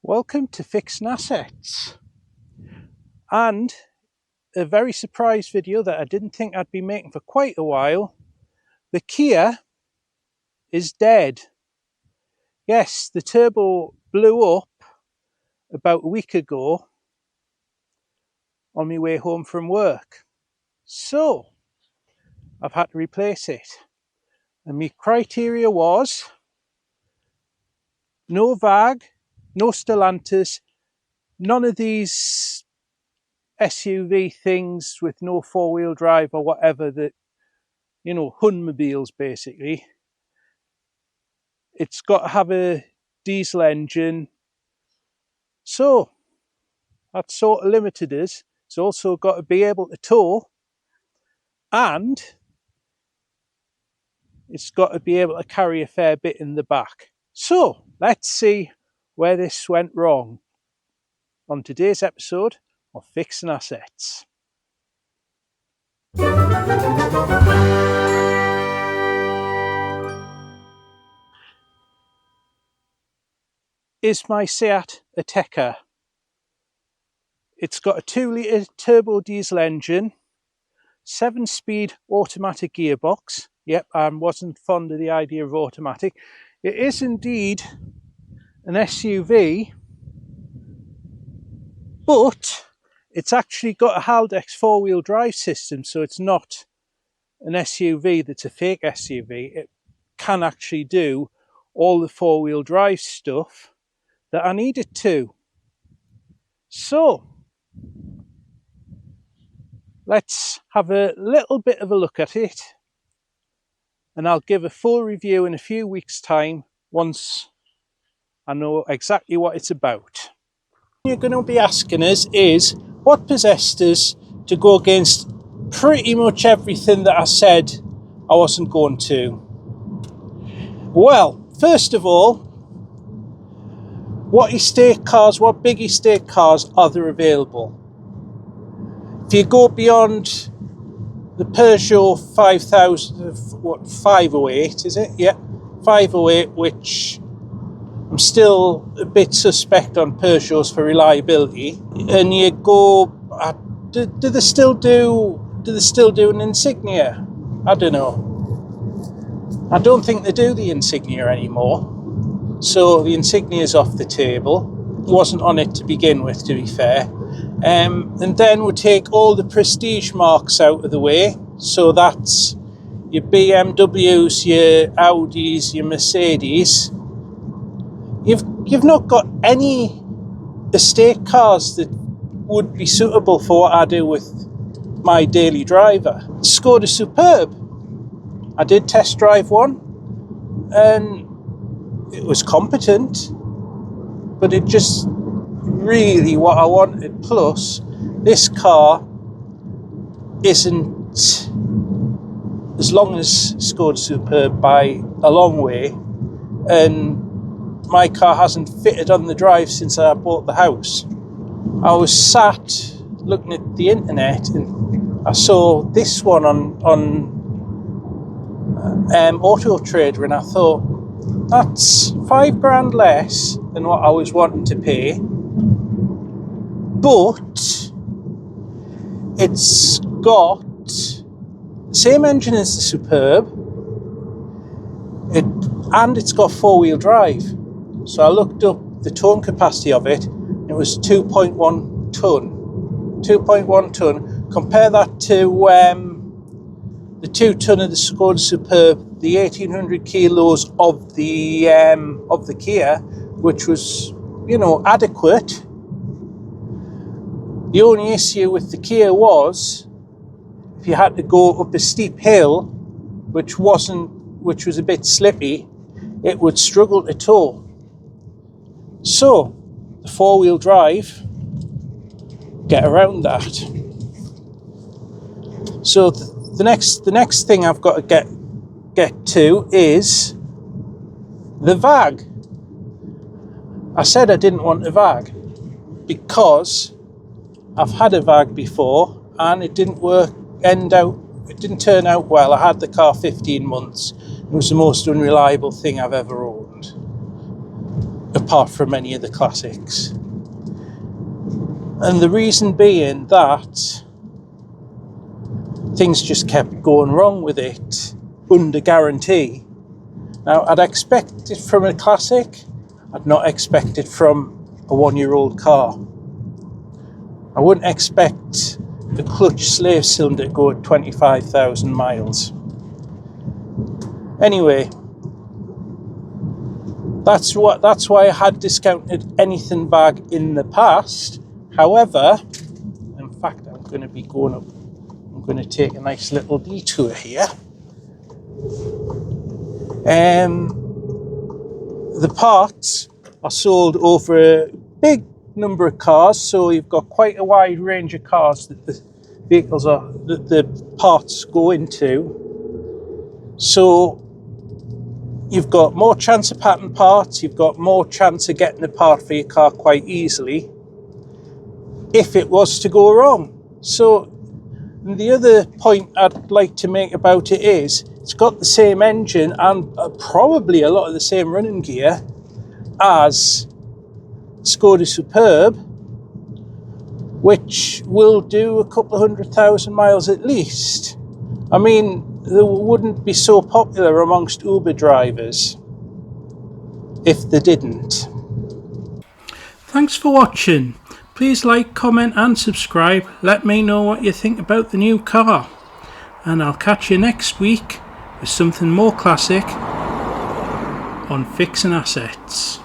Welcome to Fixing Assets, and a very surprise video that I didn't think I'd be making for quite a while. The Kia is dead. Yes, the turbo blew up about a week ago on my way home from work. So I've had to replace it. And my criteria was no VAG, no Stellantis, none of these SUV things with no four-wheel drive or whatever that, you know, Hunmobiles basically. It's got to have a diesel engine. So that's sort of limited us. It's also got to be able to tow, and it's got to be able to carry a fair bit in the back. So let's see where this went wrong on today's episode of Fixing Assets. Is my Seat Ateca. It's got a 2-litre turbo diesel engine, 7-speed automatic gearbox. Yep, I wasn't fond of the idea of automatic. It is indeed an SUV, but it's actually got a Haldex 4-wheel drive system, so it's not an SUV that's a fake SUV. It can actually do all the 4-wheel drive stuff that I need it to. So let's have a little bit of a look at it, and I'll give a full review in a few weeks' time once I know exactly what it's about. What you're going to be asking us is, what possessed us to go against pretty much everything that I said I wasn't going to? Well, first of all, what big estate cars are there available? If you go beyond the Peugeot 508, is it? Yeah, 508, which I'm still a bit suspect on Peugeots for reliability. And you go, do they still do an Insignia? I don't know. I don't think they do the Insignia anymore. So the Insignia is off the table. Wasn't on it to begin with, to be fair. And then we take all the prestige marks out of the way. So that's your BMWs, your Audis, your Mercedes. You've not got any estate cars that would be suitable for what I do with my daily driver. Skoda Superb. I did test drive one, and it was competent, but it just really what I wanted. Plus, this car isn't as long as Skoda Superb by a long way, and my car hasn't fitted on the drive since I bought the house. I was sat looking at the internet and I saw this one on Auto Trader, and I thought, that's £5,000 less than what I was wanting to pay, but it's got the same engine as the Superb, and it's got 4-wheel drive. So I looked up the towing capacity of it. It was 2.1 tonne. 2.1 tonne. Compare that to the 2 tonne of the Skoda Superb, the 1800 kilos of the Kia, which was, you know, adequate. The only issue with the Kia was if you had to go up a steep hill, which was a bit slippy, it would struggle to tow. So the 4-wheel drive get around that. So the next thing I've got to get to is the VAG. I said I didn't want a VAG because I've had a VAG before and it didn't turn out well. I had the car 15 months. It was the most unreliable thing I've ever owned. apart from any of the classics. And the reason being that things just kept going wrong with it under guarantee. Now, I'd expect it from a classic. I'd not expect it from a 1-year-old car. I wouldn't expect the clutch slave cylinder to go at 25,000 miles. Anyway, that's why I had discounted anything VAG in the past. However, in fact, I'm going to be going up. I'm going to take a nice little detour here. The parts are sold over a big number of cars, so you've got quite a wide range of cars that the the parts go into. So you've got more chance of pattern parts, you've got more chance of getting a part for your car quite easily if it was to go wrong. So the other point I'd like to make about it is it's got the same engine and probably a lot of the same running gear as Skoda Superb, which will do a couple of 100,000 miles at least. I mean, they wouldn't be so popular amongst Uber drivers if they didn't. Thanks for watching. Please like, comment and subscribe. Let me know what you think about the new car. And I'll catch you next week with something more classic on fixing assets.